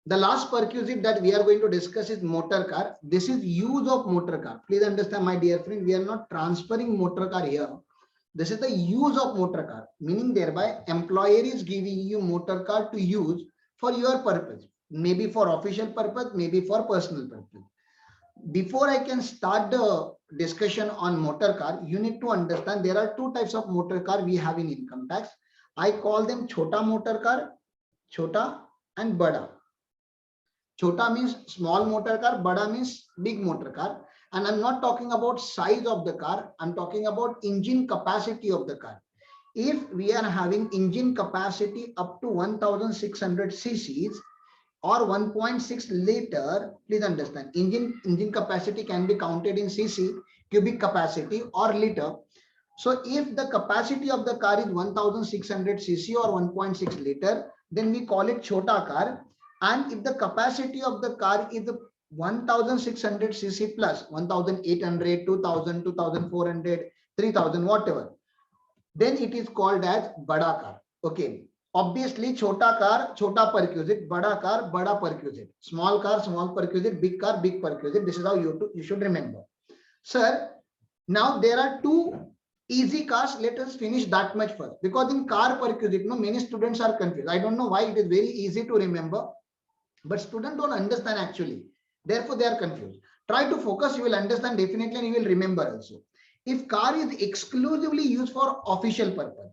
The last perquisite that we are going to discuss is motor car. This is use of motor car. Please understand, my dear friend, we are not transferring motor car here. This is the use of motor car, meaning thereby employer is giving you motor car to use for your purpose, maybe for official purpose, maybe for personal purpose. Before I can start the discussion on motor car, you need to understand there are two types of motor car we have in income tax. I call them chota motor car, chota and bada. Chota means small motor car, bada means big motor car. And I'm not talking about size of the car, I'm talking about engine capacity of the car. If we are having engine capacity up to 1600 cc's or 1.6 liter, please understand, engine capacity can be counted in cc, cubic capacity or liter. So if the capacity of the car is 1600 cc or 1.6 liter, then we call it chota car. And if the capacity of the car is 1600 cc plus 1800, 2000, 2400, 3000, whatever, then it is called as bada car. Okay. Obviously, chota car, chota perquisite, bada car, bada perquisite. Small car, small perquisite, big car, big perquisite. This is how you should remember. Sir, now there are two easy cars. Let us finish that much first. Because in car perquisite, no, many students are confused. I don't know why. It is very easy to remember, but students don't understand actually. Therefore, they are confused. Try to focus. You will understand definitely and you will remember also. If car is exclusively used for official purpose,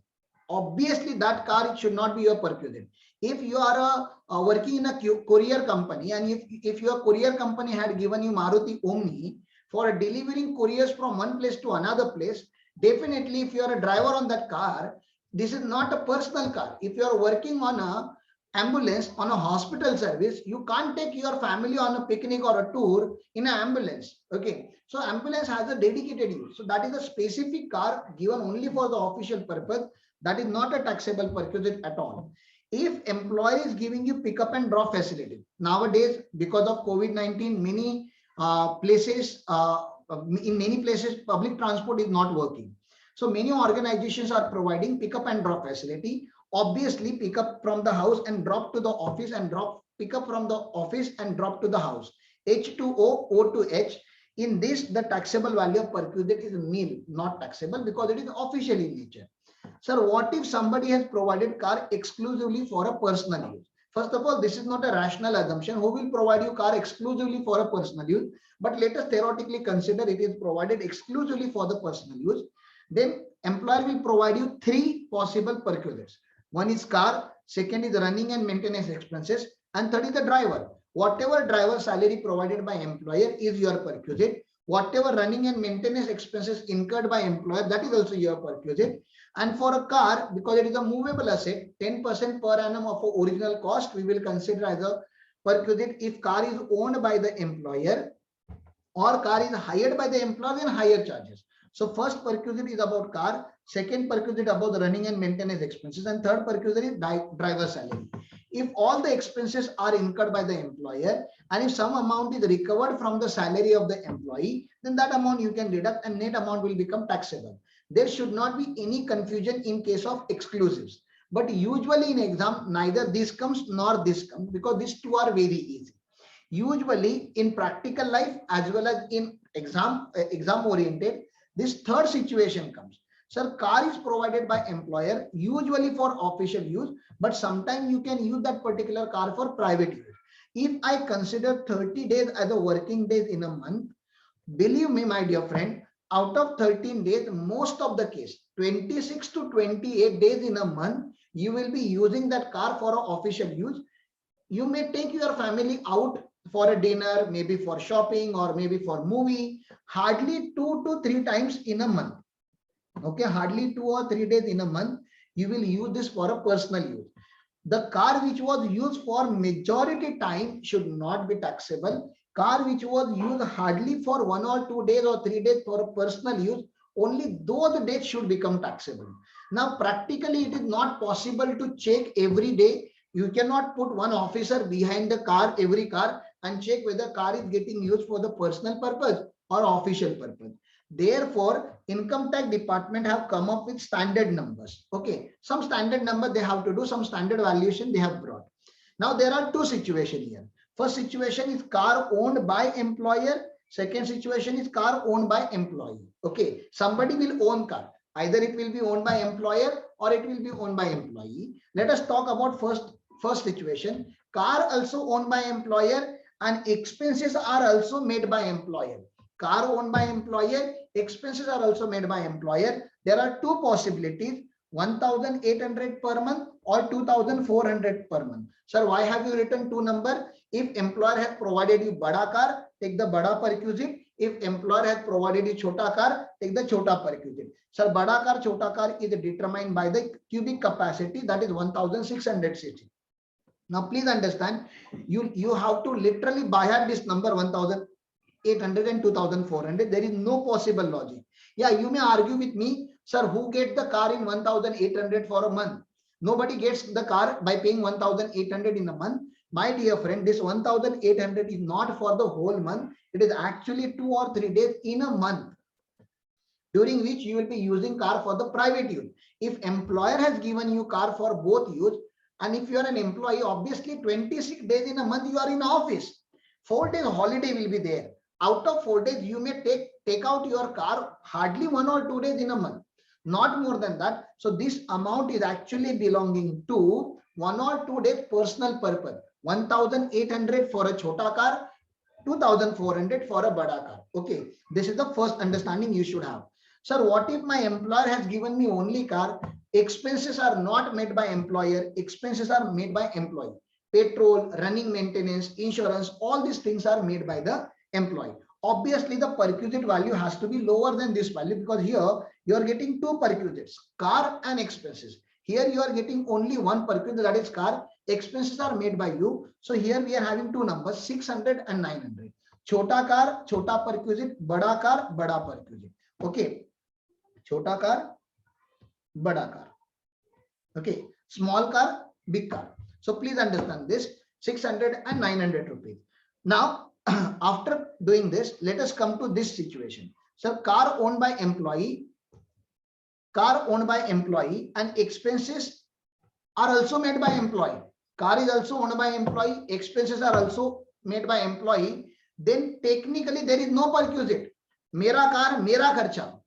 obviously that car, it should not be your perquisite. If you are working in a courier company, and if your courier company had given you Maruti Omni for delivering couriers from one place to another place, definitely if you are a driver on that car, this is not a personal car. If you are working on a ambulance, on a hospital service, you can't take your family on a picnic or a tour in an ambulance. Okay, so ambulance has a dedicated use. So that is a specific car given only for the official purpose. That is not a taxable perquisite at all. If employer is giving you pick up and drop facility, nowadays because of COVID-19, many places, in many places public transport is not working. So many organizations are providing pick up and drop facility. Obviously, pick up from the house and drop to the office, and pick up from the office and drop to the house. H to O, O to H. In this, the taxable value of perquisite is nil, not taxable, because it is official in nature. Sir, what if somebody has provided car exclusively for a personal use? First of all, this is not a rational assumption. Who will provide you car exclusively for a personal use? But let us theoretically consider it is provided exclusively for the personal use. Then employer will provide you three possible perquisites. One is car, second is running and maintenance expenses, and third is the driver. Whatever driver salary provided by employer is your perquisite. Whatever running and maintenance expenses incurred by employer, that is also your perquisite. And for a car, because it is a movable asset, 10% per annum of original cost we will consider as a perquisite. If car is owned by the employer or car is hired by the employer, then higher charges. So first perquisite is about car, second perquisite about the running and maintenance expenses, and third perquisite is driver salary. If all the expenses are incurred by the employer and if some amount is recovered from the salary of the employee, then that amount you can deduct and net amount will become taxable. There should not be any confusion in case of exclusives. But usually in exam, neither this comes nor this comes, because these two are very easy. Usually in practical life as well as in exam oriented, this third situation comes. Sir, car is provided by employer usually for official use, but sometimes you can use that particular car for private use. If I consider 30 days as a working days in a month, believe me, my dear friend, out of 13 days, most of the case, 26 to 28 days in a month, you will be using that car for official use. You may take your family out for a dinner, maybe for shopping or maybe for movie, hardly 2 to 3 times in a month. Okay, hardly 2 or 3 days in a month, you will use this for a personal use. The car which was used for majority time should not be taxable. Car which was used hardly for 1 or 2 days or 3 days for a personal use, only those days should become taxable. Now, practically, it is not possible to check every day. You cannot put one officer behind the car, every car, and check whether car is getting used for the personal purpose or official purpose. Therefore, income tax department have come up with standard numbers. Okay, some standard number they have to do, some standard valuation they have brought. Now there are two situations here. First situation is car owned by employer. Second situation is car owned by employee. Okay, somebody will own car. Either it will be owned by employer or it will be owned by employee. Let us talk about first situation. Car also owned by employer and expenses are also made by employer. Car owned by employer, expenses are also made by employer. There are two possibilities, 1,800 per month or 2,400 per month. Sir, why have you written two number? If employer has provided you bada car, take the bada perquisite. If employer has provided you chota car, take the chota perquisite. Sir, bada car, chota car is determined by the cubic capacity, that is 1,600 cc. Now please understand, you have to literally by heart this number 1,800 and 2,400. There is no possible logic. Yeah, you may argue with me, sir, who gets the car in 1,800 for a month? Nobody gets the car by paying 1,800 in a month. My dear friend, this 1,800 is not for the whole month. It is actually 2 or 3 days in a month, during which you will be using car for the private use. If employer has given you car for both use, and if you are an employee, obviously 26 days in a month you are in office. 4 days holiday will be there. Out of 4 days, you may take out your car hardly 1 or 2 days in a month, not more than that. So this amount is actually belonging to 1 or 2 days personal purpose. 1,800 for a chota car, 2,400 for a bada car. Okay, this is the first understanding you should have. Sir, what if my employer has given me only car? Expenses are not made by employer, expenses are made by employee. Petrol, running maintenance, insurance, all these things are made by the employee. Obviously, the perquisite value has to be lower than this value, because here you are getting two perquisites, car and expenses. Here you are getting only one perquisite, that is car. Expenses are made by you. So here we are having two numbers, 600 and 900. Chota car, chota perquisite, bada car, bada perquisite. Okay, chota car, bada car. Okay, small car, big car. So please understand this, 600 and 900 rupees. Now, after doing this, let us come to this situation. So car owned by employee, and expenses are also made by employee. Car is also owned by employee, expenses are also made by employee. Then technically there is no perquisite. Mera car, mera kharcha.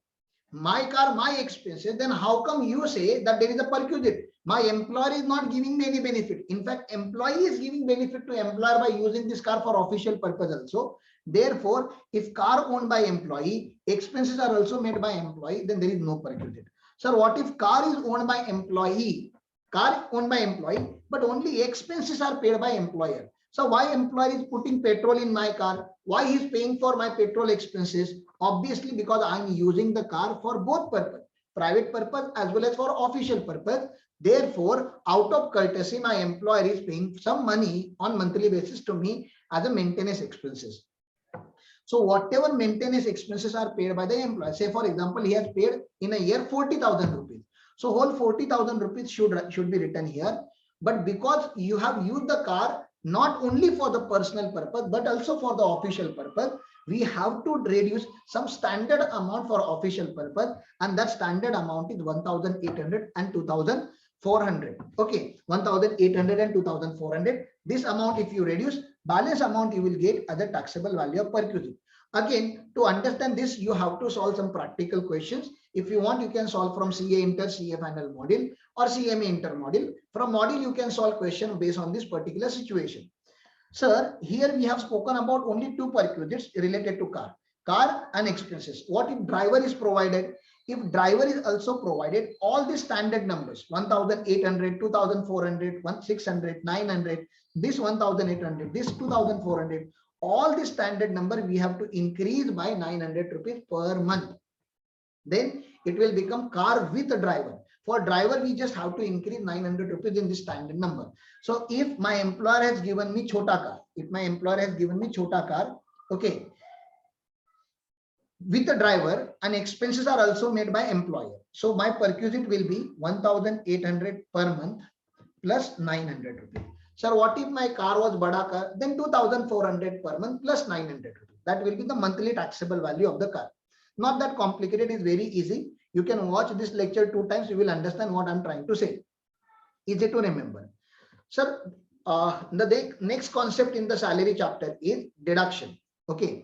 My car, my expenses. Then how come you say that there is a perquisite? My employer is not giving me any benefit. In fact, employee is giving benefit to employer by using this car for official purpose also. Therefore, if car owned by employee, expenses are also made by employee, then there is no perquisite. Sir, what if car is owned by employee? Car owned by employee, but only expenses are paid by employer. So why employer is putting petrol in my car? Why he is paying for my petrol expenses? Obviously, because I am using the car for both purpose, private purpose as well as for official purpose. Therefore, out of courtesy, my employer is paying some money on monthly basis to me as a maintenance expenses. So whatever maintenance expenses are paid by the employer, say for example, he has paid in a year 40,000 rupees. So whole 40,000 rupees should be written here. But because you have used the car not only for the personal purpose, but also for the official purpose, we have to reduce some standard amount for official purpose. And that standard amount is 1,800 and 2,400. Okay, 1,800 and 2,400. This amount, if you reduce, balance amount you will get as a taxable value of perquisite. Again, to understand this, you have to solve some practical questions. If you want, you can solve from CA Inter, CA Final module or CMA Inter module. From module, you can solve question based on this particular situation. Sir, here we have spoken about only two perquisites related to car and expenses. What if driver is provided? If driver is also provided, all the standard numbers, 1,800, 2,400, 1,600, 900, this 1,800, this 2,400, all the standard number we have to increase by 900 rupees per month. Then it will become car with a driver. For driver, we just have to increase 900 rupees in the standard number. So if my employer has given me chota car, okay, with the driver, and expenses are also made by employer. So my perquisite will be 1,800 per month plus 900 rupees. Sir, what if my car was bada car? Then 2,400 per month plus 900 rupees. That will be the monthly taxable value of the car. Not that complicated, it's very easy. You can watch this lecture 2 times, you will understand what I'm trying to say. Easy to remember. Sir, The next concept in the salary chapter is deduction. Okay,